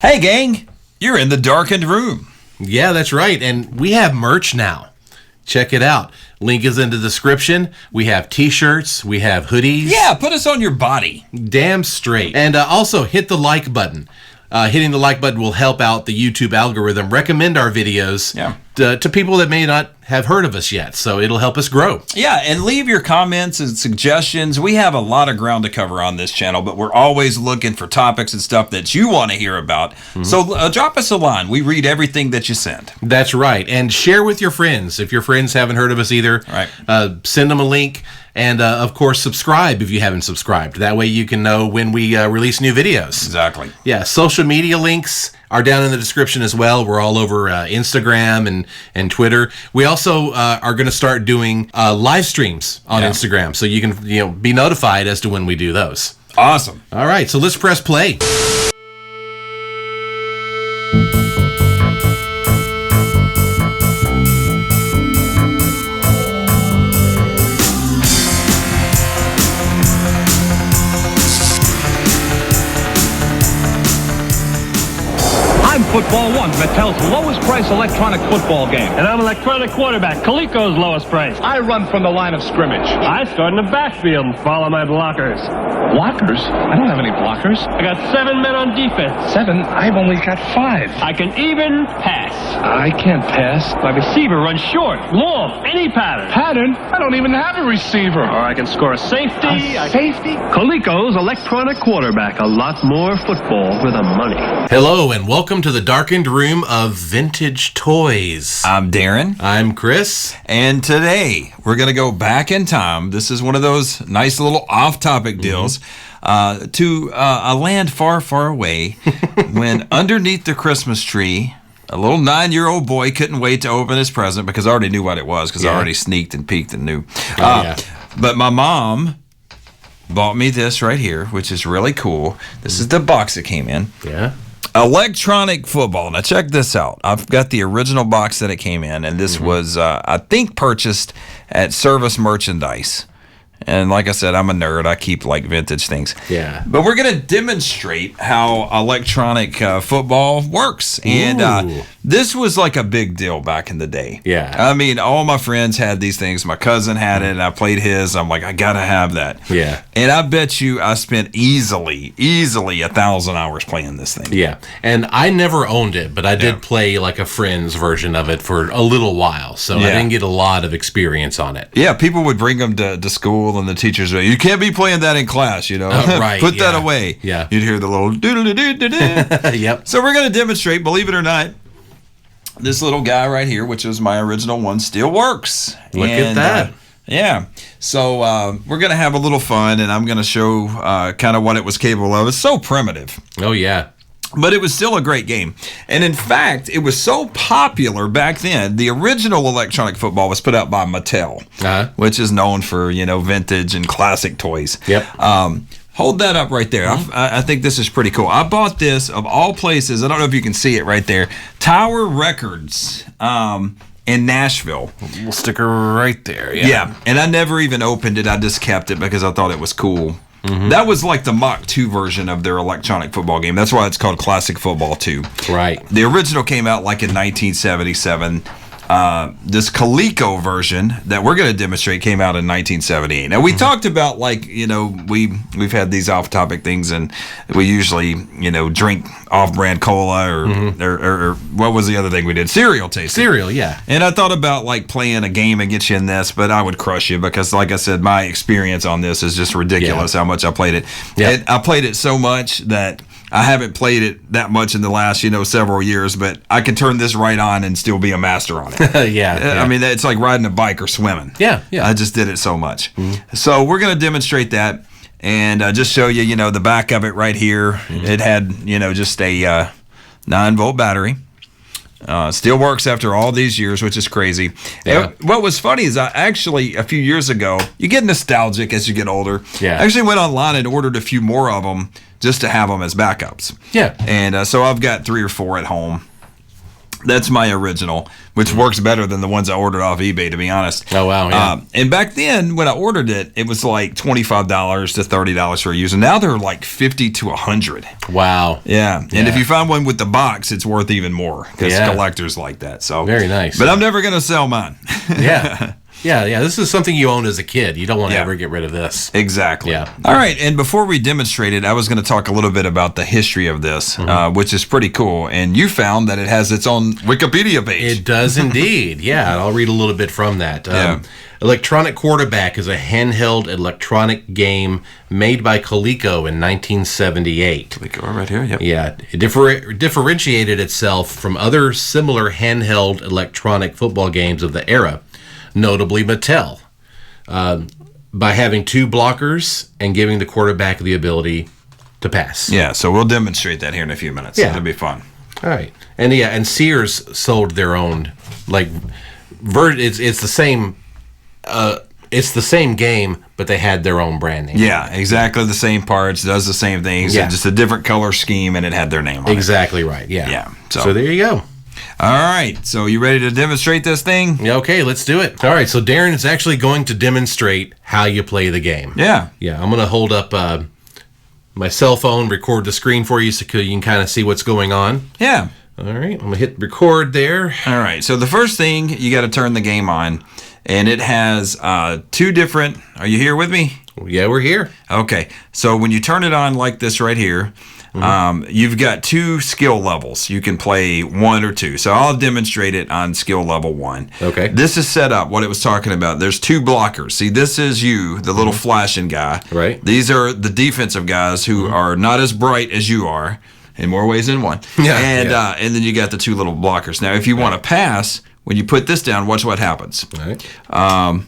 Hey, gang, you're in the darkened room. Yeah, that's right. And we have merch now. Check it out. Link is in the description. We have t-shirts. We have hoodies. Yeah, put us on your body. Damn straight. And also hit the like button. Hitting the like button will help out the YouTube algorithm recommend our videos to people that may not have heard of us yet. So it'll help us grow. Yeah, and leave your comments and suggestions. We have a lot of ground to cover on this channel, but we're always looking for topics and stuff that you want to hear about. Mm-hmm. So drop us a line. We read everything that you send. That's right. And share with your friends. If your friends haven't heard of us either, send them a link. And, of course, subscribe if you haven't subscribed. That way you can know when we release new videos. Exactly. Yeah, social media links are down in the description as well. We're all over Instagram and Twitter. We also are going to start doing live streams on Instagram, so you can be notified as to when we do those. Awesome. All right, so let's press play. Football One, Mattel's lowest price electronic football game. And I'm Electronic Quaterback, Coleco's lowest price. I run from the line of scrimmage. I start in the backfield and follow my blockers. Blockers? I don't have any blockers. I got 7 men on defense. 7? I've only got 5. I can even pass. I can't pass. My receiver runs short, long, any pattern. Pattern? I don't even have a receiver. Or I can score a safety. Safety? Coleco's Electronic Quaterback, a lot more football for the money. Hello, and welcome to the darkened room of vintage toys. I'm Darren. I'm Chris. And today we're going to go back in time. This is one of those nice little off-topic deals to a land far, far away when underneath the Christmas tree, a little 9-year-old boy couldn't wait to open his present because I already knew what it was because I already sneaked and peeked and knew. But my mom bought me this right here, which is really cool. This is the box that came in. Yeah. Electronic football. Now check this out. I've got the original box that it came in, and this was, I think, purchased at Service Merchandise. And like I said, I'm a nerd. I keep like vintage things. Yeah. But we're going to demonstrate how electronic football works. And this was like a big deal back in the day. Yeah. I mean, all my friends had these things. My cousin had it, and I played his. I'm like, I got to have that. Yeah. And I bet you I spent easily 1,000 hours playing this thing. Yeah. And I never owned it, but I did play like a friend's version of it for a little while. So I didn't get a lot of experience on it. Yeah. People would bring them to school. And the teachers were, you can't be playing that in class, you know. Right. Put that away. Yeah. You'd hear the little doodle-doo-doo-doo-doo. Yep. So we're going to demonstrate, believe it or not, this little guy right here, which was my original one, still works. Look at that. Yeah. So we're going to have a little fun, and I'm going to show kind of what it was capable of. It's so primitive. Oh, yeah. But it was still a great game. And in fact, it was so popular back then, the original electronic football was put out by Mattel, which is known for, vintage and classic toys. Yep. Hold that up right there. I think this is pretty cool. I bought this, of all places, I don't know if you can see it right there, Tower Records in Nashville. We'll stick her right there. Yeah. And I never even opened it. I just kept it because I thought it was cool. That was like the Mach 2 version of their electronic football game. That's why it's called Classic Football 2. Right. The original came out like in 1977. This Coleco version that we're going to demonstrate came out in 1978. Now, we talked about, like, we've had these off-topic things, and we usually, drink off-brand cola or what was the other thing we did? Cereal tasting. Cereal, yeah. And I thought about, like, playing a game against you in this, but I would crush you because, like I said, my experience on this is just ridiculous how much I played it. Yeah. I played it so much that I haven't played it that much in the last, several years, but I can turn this right on and still be a master on it. Yeah. I mean, it's like riding a bike or swimming. Yeah. I just did it so much. So we're going to demonstrate that and just show you, the back of it right here. It had, just a 9-volt battery. Still works after all these years, which is crazy. Yeah. And what was funny is I actually, a few years ago, you get nostalgic as you get older. Yeah. I actually went online and ordered a few more of them just to have them as backups. Yeah. And so I've got 3 or 4 at home. That's my original, which works better than the ones I ordered off eBay, to be honest. Oh, wow, yeah. And back then, when I ordered it, it was like $25 to $30 for a user. Now they're like $50 to $100. Wow. Yeah. And if you find one with the box, it's worth even more because Yeah. collectors like that. So Very nice. But I'm never going to sell mine. Yeah. Yeah. This is something you owned as a kid. You don't want to ever get rid of this. Exactly. Yeah. All right. And before we demonstrate it, I was going to talk a little bit about the history of this, which is pretty cool. And you found that it has its own Wikipedia page. It does indeed. Yeah. I'll read a little bit from that. Yeah. Electronic Quaterback is a handheld electronic game made by Coleco in 1978. Coleco right here. Yep. Yeah, it differentiated itself from other similar handheld electronic football games of the era, notably Mattel, by having 2 blockers and giving the quarterback the ability to pass. Yeah. So we'll demonstrate that here in a few minutes. Yeah. It'll be fun. All right. And Sears sold their own, like, it's the same. It's the same game, but they had their own brand name. Yeah, exactly the same parts, does the same things, Yeah. just a different color scheme, and it had their name on Exactly right. Yeah. Yeah, So, so- there you go. it. All right, so you ready to demonstrate this thing? Yeah, okay, let's do it. All right, so Darren is actually going to demonstrate how you play the game. Yeah. Yeah, I'm going to hold up my cell phone, record the screen for you so you can kind of see what's going on. Yeah. All right, I'm going to hit record there. All right, so the first thing, you got to turn the game on, and it has 2 different, are you here with me? Yeah, we're here. Okay, so when you turn it on like this right here, you've got 2 skill levels. You can play 1 or 2. So I'll demonstrate it on skill level 1. Okay. This is set up, what it was talking about. There's 2 blockers. See, this is you, the little flashing guy. Right. These are the defensive guys who are not as bright as you are, in more ways than one. Yeah, And yeah. and then you got the 2 little blockers. Now, if you want to pass, when you put this down, watch what happens. All right.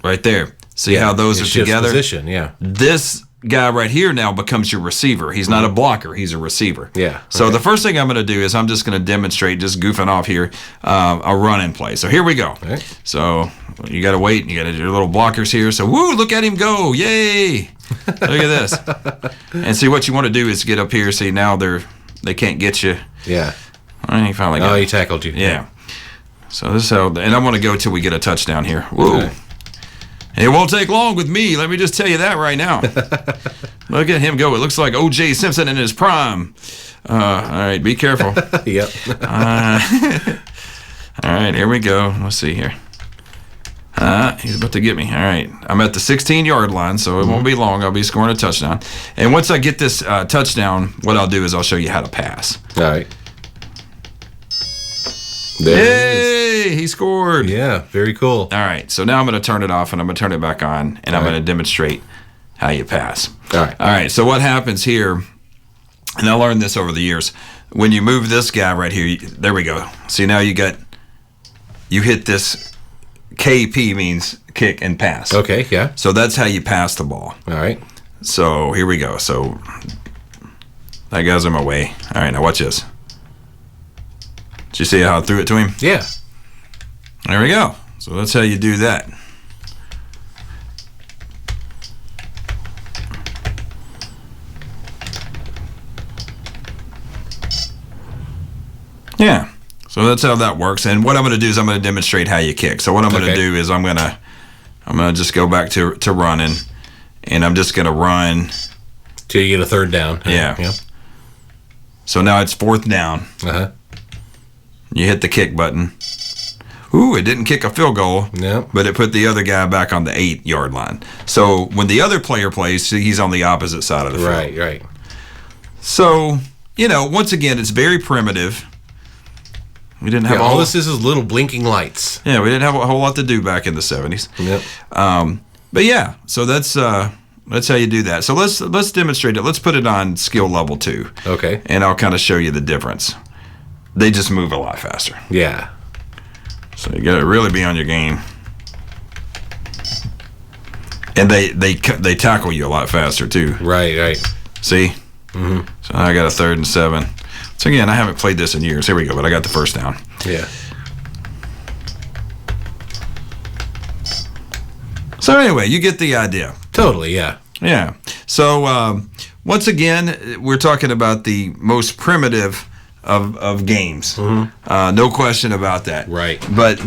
Right there. See how those It are shifts together? position, yeah. This guy right here now becomes your receiver. He's not a blocker. He's a receiver. Yeah, So okay. the first thing I'm going to do is I'm just going to demonstrate, just goofing off here, a run and play. So here we go. right. So you got to wait. You got your little blockers here. So woo, look at him go. Yay. Look at this. And see, what you want to do is get up here. See, now they can't get you. Yeah. And he finally got Oh, it. he tackled you. Yeah. So this is how, and I want to go till we get a touchdown here. Whoa. Okay. It won't take long with me. Let me just tell you that right now. Look at him go. It looks like O.J. Simpson in his prime. All right, be careful. Yep. All right, here we go. Let's see here. He's about to get me. All right. I'm at the 16-yard line, so it won't be long. I'll be scoring a touchdown. And once I get this touchdown, what I'll do is I'll show you how to pass. All right. There it is. Yay! He scored. Yeah, very cool. All right, so now I'm going to turn it off and I'm going to turn it back on, and I'm All going right. to demonstrate how you pass. All right. All right, so what happens here, and I learned this over the years, when you move this guy right here, there we go. See, now you hit this KP means kick and pass. Okay, yeah. So that's how you pass the ball. All right. So here we go. So that guy's in my way. All right, now watch this. Did you see how I threw it to him? Yeah. There we go. So that's how you do that. Yeah. So that's how that works. And what I'm going to do is I'm going to demonstrate how you kick. So what I'm going to Okay. do is I'm going to just go back to running, and I'm just going to run. Till you get a third down. Yeah. Yeah. So now it's 4th down. Uh-huh. You hit the kick button. Ooh, it didn't kick a field goal. No. But it put the other guy back on the 8-yard line. So when the other player plays, he's on the opposite side of the field. Right, right. So, once again, it's very primitive. We didn't have Yeah, all this is little blinking lights. we didn't have a whole lot to do back in the 70s. Yep. But yeah, so that's how you do that. So let's demonstrate it. Let's put it on skill level 2. Okay. And I'll kind of show you the difference. They just move a lot faster. Yeah. So you got to really be on your game. And they tackle you a lot faster too. Right, right. See? Mm-hmm. So I got a 3rd and 7. So again, I haven't played this in years. Here we go, but I got the first down. Yeah. So anyway, you get the idea. Totally, yeah. Yeah. So once again, we're talking about the most primitive of games. No question about that. Right. But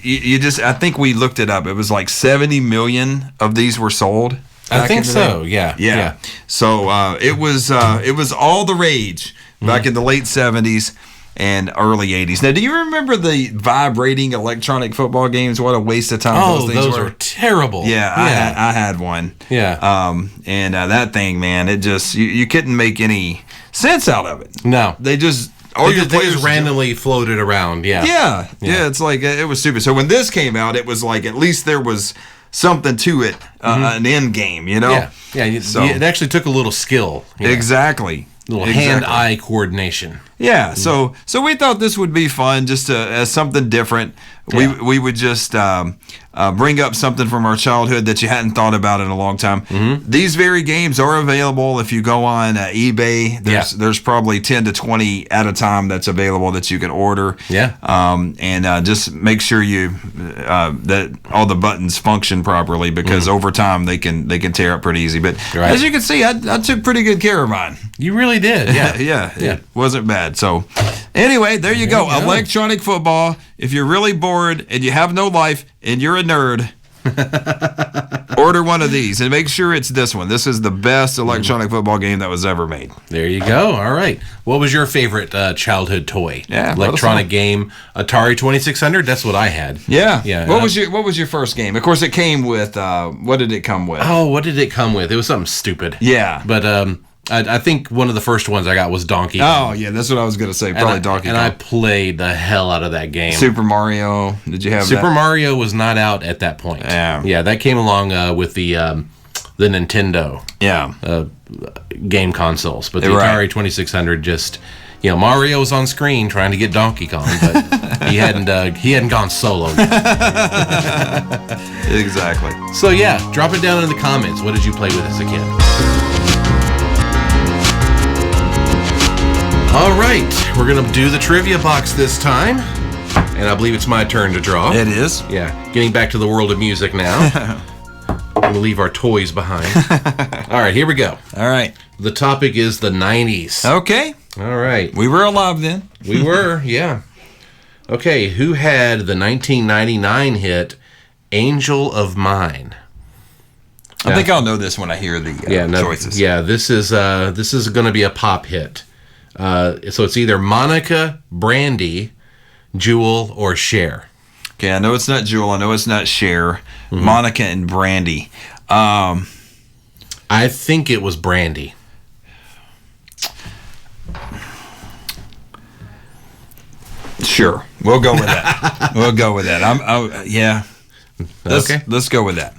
you just, I think we looked it up. It was like 70 million of these were sold. I think in the so. day. Yeah. So it was all the rage back in the late 70s and early 80s. Now, do you remember the vibrating electronic football games? What a waste of time those were terrible. Yeah, I had one. Yeah. And that thing, man, it just, you couldn't make any sense out of it. No. They just, They just randomly floated around. Yeah, it's like, it was stupid. So when this came out, it was like, at least there was something to it, an end game, you know? Yeah. So, It actually took a little skill. Exactly. A little hand-eye coordination. Yeah, so we thought this would be fun, just as something different. Yeah. We would just bring up something from our childhood that you hadn't thought about in a long time. These very games are available if you go on eBay. There's probably 10 to 20 at a time that's available that you can order. Yeah. And just make sure that all the buttons function properly, because over time they can tear up pretty easy. But as you can see, I took pretty good care of mine. You really did. Yeah. yeah. It wasn't bad. So anyway, there you go. Electronic football. If you're really bored and you have no life and you're a nerd, order one of these and make sure it's this one. This is the best electronic football game that was ever made. There you go. All right. What was your favorite childhood toy? Yeah, electronic game. Atari 2600. That's what I had. Yeah. What was your first game? Of course, it came with. What did it come with? Oh, what did it come with? It was something stupid. Yeah. But I think one of the first ones I got was Donkey Kong. Oh, yeah, that's what I was going to say. Probably Donkey Kong. And I played the hell out of that game. Super Mario. Did you have Super Mario was not out at that point. Yeah, that came along with the Nintendo game consoles. But the Atari 2600 just, Mario was on screen trying to get Donkey Kong, but he hadn't gone solo yet. Exactly. So yeah, drop it down in the comments. What did you play with as a kid? All right, we're going to do the trivia box this time, and I believe it's my turn to draw. It is. Yeah, getting back to the world of music now. We'll leave our toys behind. All right, here we go. All right. The topic is the 90s. Okay. All right. We were alive then. We were, yeah. Okay, who had the 1999 hit Angel of Mine? I think I'll know this when I hear the choices. Yeah, this is going to be a pop hit. So it's either Monica, Brandy, Jewel, or Cher. Okay, I know it's not Jewel. I know it's not Cher. Monica and Brandy. I think it was Brandy. Sure, we'll go with that. We'll go with that. Yeah. Let's go with that.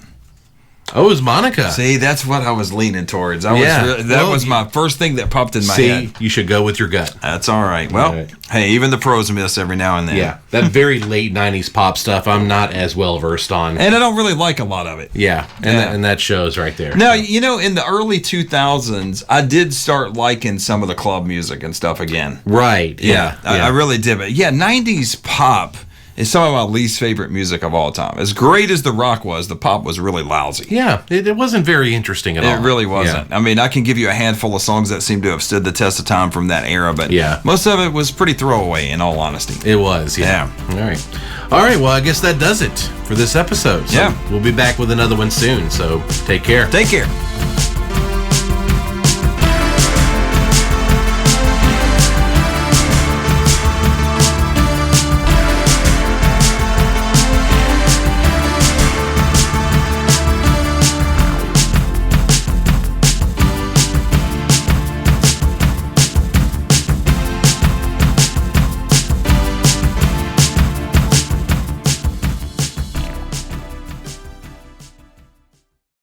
Oh, it was Monica. See, that's what I was leaning towards. That was my first thing that popped in my head. See, you should go with your gut. That's all right. Well, hey, even the pros miss every now and then. Yeah, that very late 90s pop stuff I'm not as well versed on. And I don't really like a lot of it. Yeah, and that shows right there. Now, in the early 2000s, I did start liking some of the club music and stuff again. Right, yeah. I really did. But yeah, 90s pop is some of my least favorite music of all time. As great as the rock was, the pop was really lousy. Yeah, it wasn't very interesting at all. It really wasn't. Yeah. I mean, I can give you a handful of songs that seem to have stood the test of time from that era, but most of it was pretty throwaway, in all honesty. It was, yeah. All right, well, I guess that does it for this episode. So we'll be back with another one soon, so take care. Take care.